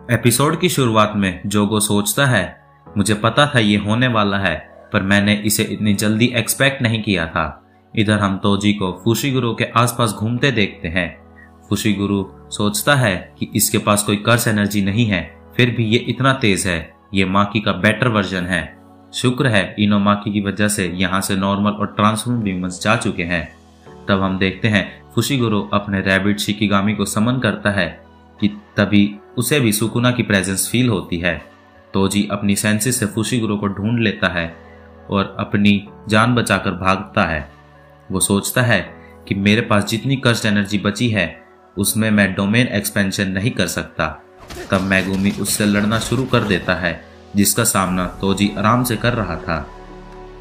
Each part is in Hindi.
एपिसोड की शुरुआत में जोगो सोचता है, मुझे पता था ये होने वाला है, पर मैंने इसे इतनी जल्दी एक्सपेक्ट नहीं किया था। इधर हम तोजी को फुशिगुरु के आसपास घूमते देखते हैं। फुशिगुरु सोचता है कि इसके पास कोई कर्स एनर्जी नहीं है, फिर भी ये इतना तेज है। ये माकी का बेटर वर्जन है। शुक्र है इनो माकी की वजह से यहाँ से नॉर्मल और ट्रांसफॉर्म बीमंस जा चुके हैं। तब हम देखते हैं फुशिगुरु अपने रैबिट शिकिगामी को समन करता है कि तभी उसे भी सुकुना की प्रेजेंस फील होती है। तोजी अपनी सेंसेस से फुशिगुरु को ढूंढ लेता है और अपनी जान बचाकर भागता है। वो सोचता है कि मेरे पास जितनी कर्स्ट एनर्जी बची है उसमें मैं डोमेन एक्सपेंशन नहीं कर सकता। तब मैगुमी उससे लड़ना शुरू कर देता है, जिसका सामना तोजी आराम से कर रहा था।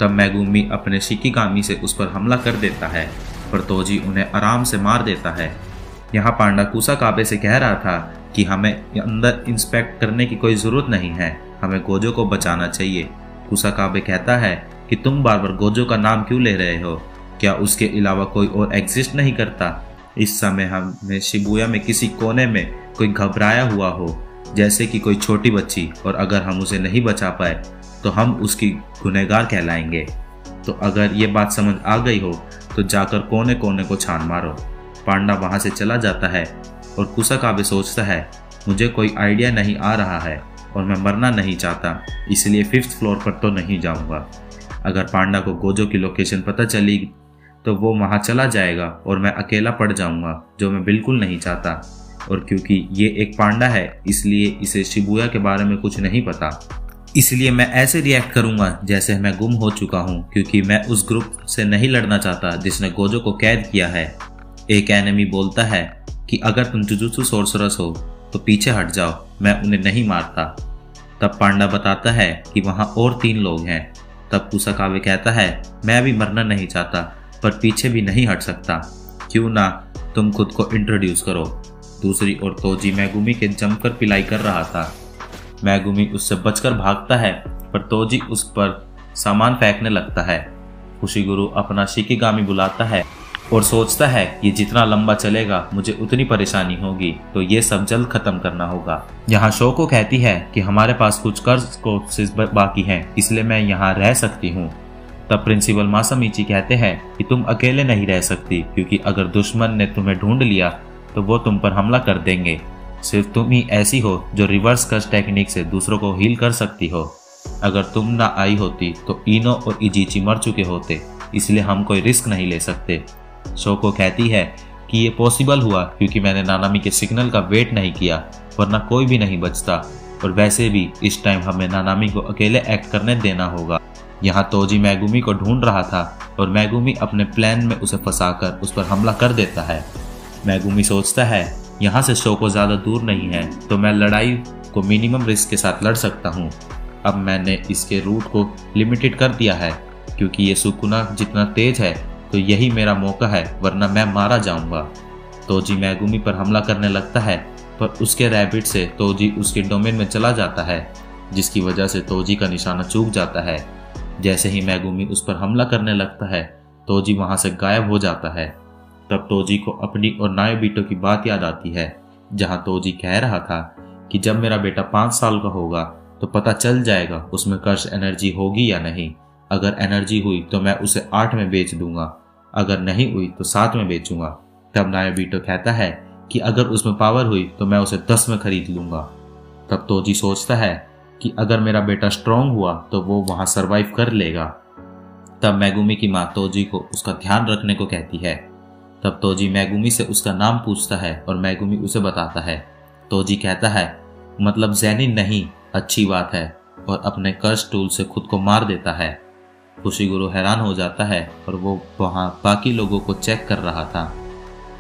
तब मैगुमी अपने शिकिगामी से उस पर हमला कर देता है, पर तोजी उन्हें आराम से मार देता है। यहाँ पांडा कुसाकाबे से कह रहा था कि हमें अंदर इंस्पेक्ट करने की कोई जरूरत नहीं है, हमें गोजो को बचाना चाहिए। कुसाकाबे कहता है कि तुम बार बार गोजो का नाम क्यों ले रहे हो, क्या उसके अलावा कोई और एग्जिस्ट नहीं करता? इस समय हमें शिबुया में किसी कोने में कोई घबराया हुआ हो, जैसे कि कोई छोटी बच्ची, और अगर हम उसे नहीं बचा पाए तो हम उसकी गुनहगार कहलाएंगे। तो अगर ये बात समझ आ गई हो तो जाकर कोने कोने को छान मारो। पांडा वहां से चला जाता है और कुसाकाबे सोचता है, मुझे कोई आइडिया नहीं आ रहा है और मैं मरना नहीं चाहता, इसलिए 5th फ्लोर पर तो नहीं जाऊंगा। अगर पांडा को गोजो की लोकेशन पता चली तो वो वहां चला जाएगा और मैं अकेला पड़ जाऊंगा, जो मैं बिल्कुल नहीं चाहता। और क्योंकि ये एक पांडा है इसलिए इसे शिबुया के बारे में कुछ नहीं पता, इसलिए मैं ऐसे रिएक्ट करूंगा जैसे मैं गुम हो चुका हूं, क्योंकि मैं उस ग्रुप से नहीं लड़ना चाहता जिसने गोजो को कैद किया है। एक एनिमी बोलता है कि अगर तुम जुजुत्सु सोर्सरस हो तो पीछे हट जाओ, मैं उन्हें नहीं मारता। तब पांडा बताता है कि वहां और 3 लोग हैं। तब कुसाकाबे कहता है, मैं भी मरना नहीं चाहता पर पीछे भी नहीं हट सकता, क्यों ना तुम खुद को इंट्रोड्यूस करो। दूसरी ओर तोजी मैगुमी के जमकर पिलाई कर रहा था। मैगुमी उससे बचकर भागता है, पर तोजी उस पर सामान फेंकने लगता है। फुशिगुरु अपना शिकिगामी बुलाता है और सोचता है कि जितना लंबा चलेगा मुझे उतनी परेशानी होगी, तो ये सब जल्द खत्म करना होगा। यहाँ शोको कहती है कि हमारे पास कुछ कर्ज कोर्सेज बाकी हैं, इसलिए मैं यहाँ रह सकती हूँ। तब प्रिंसिपल मासामिची कहते हैं कि तुम अकेले नहीं रह सकती, क्योंकि अगर दुश्मन ने तुम्हें ढूंढ लिया तो वो तुम पर हमला कर देंगे। सिर्फ तुम ही ऐसी हो जो रिवर्स कर्स टेक्निक से दूसरों को हील कर सकती हो। अगर तुम ना आई होती तो इनो और इजीची मर चुके होते, इसलिए हम कोई रिस्क नहीं ले सकते। शोको कहती है कि ये पॉसिबल हुआ क्योंकि मैंने नानामी के सिग्नल का वेट नहीं किया, वरना कोई भी नहीं बचता। और वैसे भी इस टाइम हमें नानामी को अकेले एक्ट करने देना होगा। यहाँ तोजी मैगुमी को ढूंढ रहा था और मैगुमी अपने प्लान में उसे फंसाकर उस पर हमला कर देता है। मैगुमी सोचता है, यहाँ से शोको ज़्यादा दूर नहीं है, तो मैं लड़ाई को मिनिमम रिस्क के साथ लड़ सकता हूँ। अब मैंने इसके रूट को लिमिटेड कर दिया है, क्योंकि ये सुकुना जितना तेज है तो यही मेरा मौका है, वरना मैं मारा जाऊंगा। तोजी मैगुमी पर हमला करने लगता है, पर उसके रैबिट से तोजी उसके डोमेन में चला जाता है, जिसकी वजह से तोजी का निशाना चूक जाता है। जैसे ही मैगुमी उस पर हमला करने लगता है, तोजी वहां से गायब हो जाता है। तब तोजी को अपनी और नायोबिटो की बात याद आती है, जहां तोजी कह रहा था कि जब मेरा बेटा 5 साल का होगा तो पता चल जाएगा उसमें कर्स एनर्जी होगी या नहीं। अगर एनर्जी हुई तो मैं उसे 8 में बेच दूंगा, अगर नहीं हुई तो 7 में बेचूंगा। तब नायोबिटो कहता है कि अगर उसमें पावर हुई तो मैं उसे 10 में खरीद लूंगा। तब तोजी सोचता है कि अगर मेरा बेटा स्ट्रांग हुआ तो वो वहां सरवाइव कर लेगा। तब मैगुमी की माँ तोजी को उसका ध्यान रखने को कहती है। तब तोजी मैगुमी से उसका नाम पूछता है और मैगुमी उसे बताता है। तोजी कहता है, मतलब ज़ेनिन नहीं, अच्छी बात है, और अपने कर्स टूल से खुद को मार देता है। फुशिगुरु हैरान हो जाता है और वो वहाँ बाकी लोगों को चेक कर रहा था।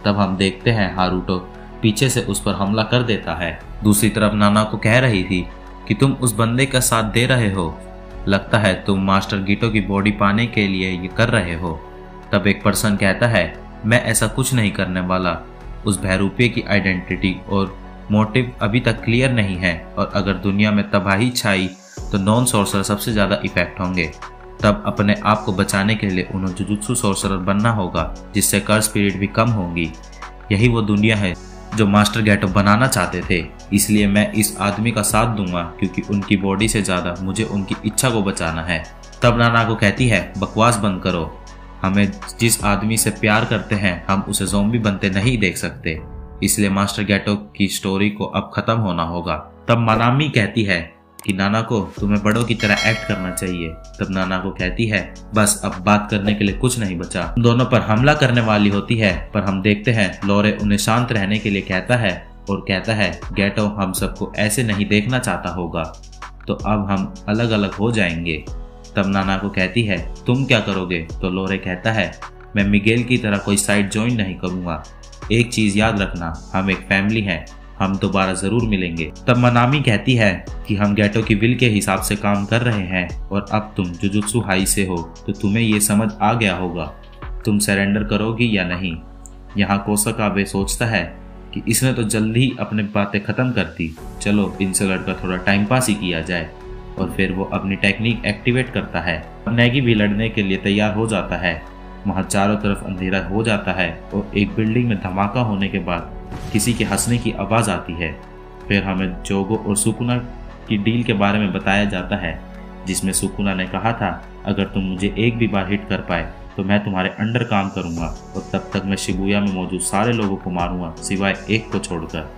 तब हम देखते हैं हारुतो पीछे से उस पर हमला कर देता है। दूसरी तरफ नाना को कह रही थी कि तुम उस बंदे का साथ दे रहे हो, लगता है तुम मास्टर गिटो की बॉडी पाने के लिए ये कर रहे हो। तब एक पर्सन कहता है, मैं ऐसा कुछ नहीं करने वाला, उस बहरूपे की आइडेंटिटी और मोटिव अभी तक क्लियर नहीं है, और अगर दुनिया में तबाही छाई तो नॉन सोर्सर सबसे ज़्यादा इफेक्ट होंगे। तब अपने आप को बचाने के लिए उन्हें जुजुत्सु सोर्सरर बनना होगा, जिससे कर्स स्पिरिट भी कम होंगी। यही वो दुनिया है जो मास्टर गेटो बनाना चाहते थे, इसलिए मैं इस आदमी का साथ दूंगा क्योंकि उनकी बॉडी से ज्यादा मुझे उनकी इच्छा को बचाना है। तब नानाको कहती है, बकवास बंद करो, हमें जिस आदमी से प्यार करते हैं हम उसे ज़ॉम्बी बनते नहीं देख सकते, इसलिए मास्टर गेटो की स्टोरी को अब खत्म होना होगा। तब मनामी कहती है कि नानाको तुम्हें बड़ों की तरह एक्ट करना चाहिए। तब नानाको कहती है, बस अब बात करने के लिए कुछ नहीं बचा। दोनों पर हमला करने वाली होती है, पर हम देखते हैं लोरे उन्हें शांत रहने के लिए कहता है और कहता है, गेटो हम सबको ऐसे नहीं देखना चाहता होगा, तो अब हम अलग अलग हो जाएंगे। तब नानाको कहती है, तुम क्या करोगे? तो लोरे कहता है, मैं मिगेल की तरह कोई साइड ज्वाइन नहीं करूंगा। एक चीज याद रखना, हम एक फैमिली हैं, हम दोबारा जरूर मिलेंगे। तब मनामी कहती है कि हम गेटो की विल के हिसाब से काम कर रहे हैं और अब तुम जुजुत्सु हाई से हो तो तुम्हें ये समझ आ गया होगा, तुम सरेंडर करोगी या नहीं। यहाँ कोसाकाबे सोचता है कि इसने तो जल्दी ही अपनी बातें खत्म कर दी, चलो इनसे लड़कर थोड़ा टाइम पास ही किया जाए। और फिर वो अपनी टेक्निक एक्टिवेट करता है। नेगी भी लड़ने के लिए तैयार हो जाता है। वहाँ चारों तरफ अंधेरा हो जाता है और एक बिल्डिंग में धमाका होने के बाद किसी के हंसने की आवाज़ आती है। फिर हमें जोगो और सुकुना की डील के बारे में बताया जाता है, जिसमें सुकुना ने कहा था, अगर तुम मुझे एक भी बार हिट कर पाए तो मैं तुम्हारे अंडर काम करूंगा और तब तक मैं शिबुया में मौजूद सारे लोगों को मारूंगा सिवाय एक को छोड़कर।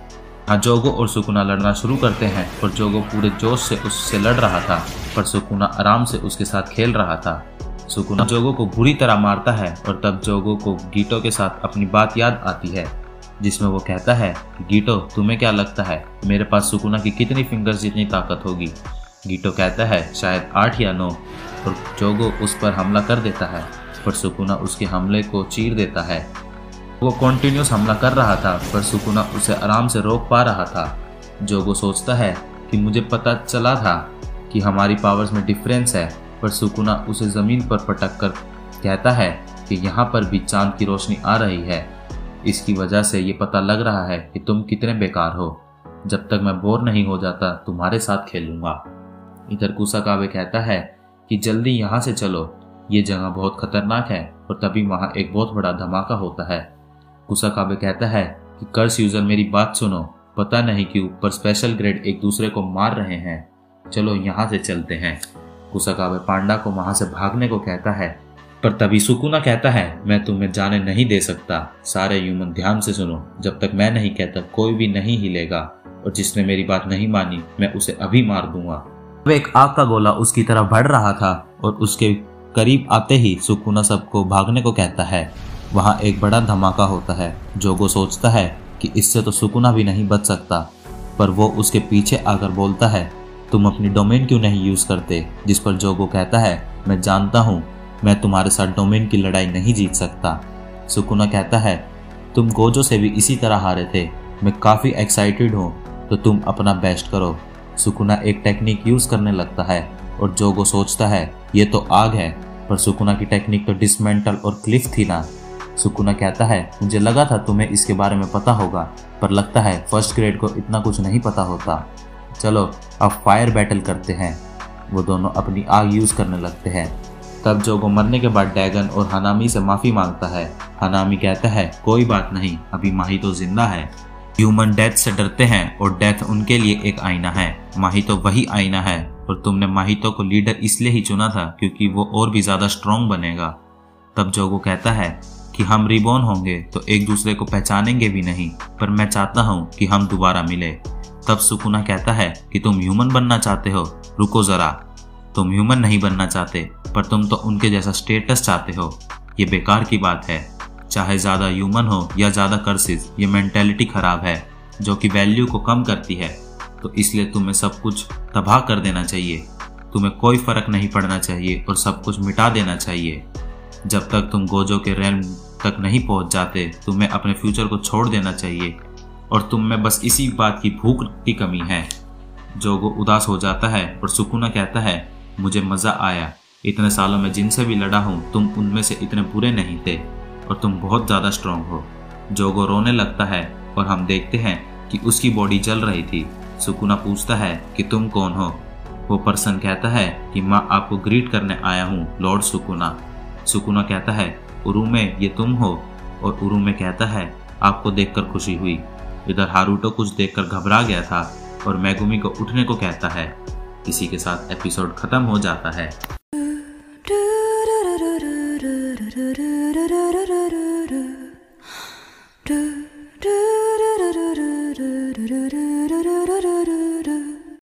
हाँ, जोगो और सुकुना लड़ना शुरू करते हैं और जोगो पूरे जोश से उससे लड़ रहा था, पर सुकुना आराम से उसके साथ खेल रहा था। सुकुना जोगो को बुरी तरह मारता है और तब जोगो को गीटो के साथ अपनी बात याद आती है, जिसमें वो कहता है, गीटो तुम्हें क्या लगता है मेरे पास सुकुना की कितनी फिंगर्स जितनी ताकत होगी? गीटो कहता है, शायद 8 या 9। और जोगो उस पर हमला कर देता है, पर सुकुना उसके हमले को चीर देता है। वो कॉन्टिन्यूस हमला कर रहा था, पर सुकुना उसे आराम से रोक पा रहा था। जोगो सोचता है कि मुझे पता चला था कि हमारी पावर्स में डिफरेंस है, पर सुकुना उसे ज़मीन पर पटक कर कहता है कि यहाँ पर भी चांद की रोशनी आ रही है, इसकी वजह से ये पता लग रहा है कि तुम कितने बेकार हो। जब तक मैं बोर नहीं हो जाता तुम्हारे साथ खेलूंगा। इधर कुसाकाबे कहता है कि जल्दी यहाँ से चलो, ये जगह बहुत खतरनाक है। और तभी वहाँ एक बहुत बड़ा धमाका होता है। कुसाकाबे कहता है कि कर्स यूजर मेरी बात सुनो, पता नहीं क्यों पर स्पेशल ग्रेड एक दूसरे को मार रहे हैं, चलो यहाँ से चलते हैं। कुसाकाबे पांडा को वहाँ से भागने को कहता है, पर तभी सुकुना कहता है, मैं तुम्हें जाने नहीं दे सकता। सारे ह्यूमन ध्यान से सुनो, जब तक मैं नहीं कहता कोई भी नहीं हिलेगा, और जिसने मेरी बात नहीं मानी मैं उसे अभी मार दूंगा। अब एक आग का गोला उसकी तरफ बढ़ रहा था और उसके करीब आते ही सुकुना सबको भागने को कहता है। वहाँ एक बड़ा धमाका होता है। जोगो सोचता है कि इससे तो सुकुना भी नहीं बच सकता, पर वो उसके पीछे आकर बोलता है, तुम अपनी डोमेन क्यों नहीं यूज करते? जिस पर जोगो कहता है, मैं जानता हूँ मैं तुम्हारे साथ डोमेन की लड़ाई नहीं जीत सकता। सुकुना कहता है, तुम गोजो से भी इसी तरह हारे थे, मैं काफ़ी एक्साइटेड हूँ, तो तुम अपना बेस्ट करो। सुकुना एक टेक्निक यूज करने लगता है और जोगो सोचता है ये तो आग है, पर सुकुना की टेक्निक तो डिसमेंटल और क्लिफ थी ना। सुकुना कहता है, मुझे लगा था तुम्हें इसके बारे में पता होगा, पर लगता है फर्स्ट ग्रेड को इतना कुछ नहीं पता होता। चलो अब फायर बैटल करते हैं। वो दोनों अपनी आग यूज करने लगते हैं। तब जोगो मरने के बाद डैगन और हनामी से माफी मांगता है। हनामी कहता है, कोई बात नहीं, अभी माही तो जिंदा है। ह्यूमन डेथ से डरते हैं और डेथ उनके लिए एक आईना है। माही तो वही आईना है और तुमने माहितो को लीडर इसलिए ही चुना था क्योंकि वो और भी ज्यादा स्ट्रॉन्ग बनेगा। तब जोगो कहता है कि हम रिबॉर्न होंगे तो एक दूसरे को पहचानेंगे भी नहीं, पर मैं चाहता हूँ कि हम दोबारा मिले। तब सुकुना कहता है कि तुम ह्यूमन बनना चाहते हो, रुको जरा, तुम ह्यूमन नहीं बनना चाहते, पर तुम तो उनके जैसा स्टेटस चाहते हो। ये बेकार की बात है, चाहे ज़्यादा ह्यूमन हो या ज़्यादा कर्सिस, ये मेंटेलिटी खराब है जो कि वैल्यू को कम करती है। तो इसलिए तुम्हें सब कुछ तबाह कर देना चाहिए, तुम्हें कोई फर्क नहीं पड़ना चाहिए और सब कुछ मिटा देना चाहिए। जब तक तुम गोजो के रेल्म तक नहीं पहुंच जाते, तुम्हें अपने फ्यूचर को छोड़ देना चाहिए और तुम में बस इसी बात की भूख की कमी है। जोगो उदास हो जाता है और सुकुना कहता है, मुझे मज़ा आया, इतने सालों में जिनसे भी लड़ा हूँ तुम उनमें से इतने बुरे नहीं थे और तुम बहुत ज़्यादा स्ट्रांग हो। जोगो रोने लगता है और हम देखते हैं कि उसकी बॉडी जल रही थी। सुकुना पूछता है कि तुम कौन हो? वो पर्सन कहता है कि मैं आपको ग्रीट करने आया हूँ लॉर्ड सुकुना। सुकुना कहता है, उरुमे ये तुम हो? और उरुमे कहता है, आपको देखकर खुशी हुई। इधर हारूटो कुछ देखकर घबरा गया था और मेगुमी को उठने को कहता है। इसी के साथ एपिसोड खत्म हो जाता है।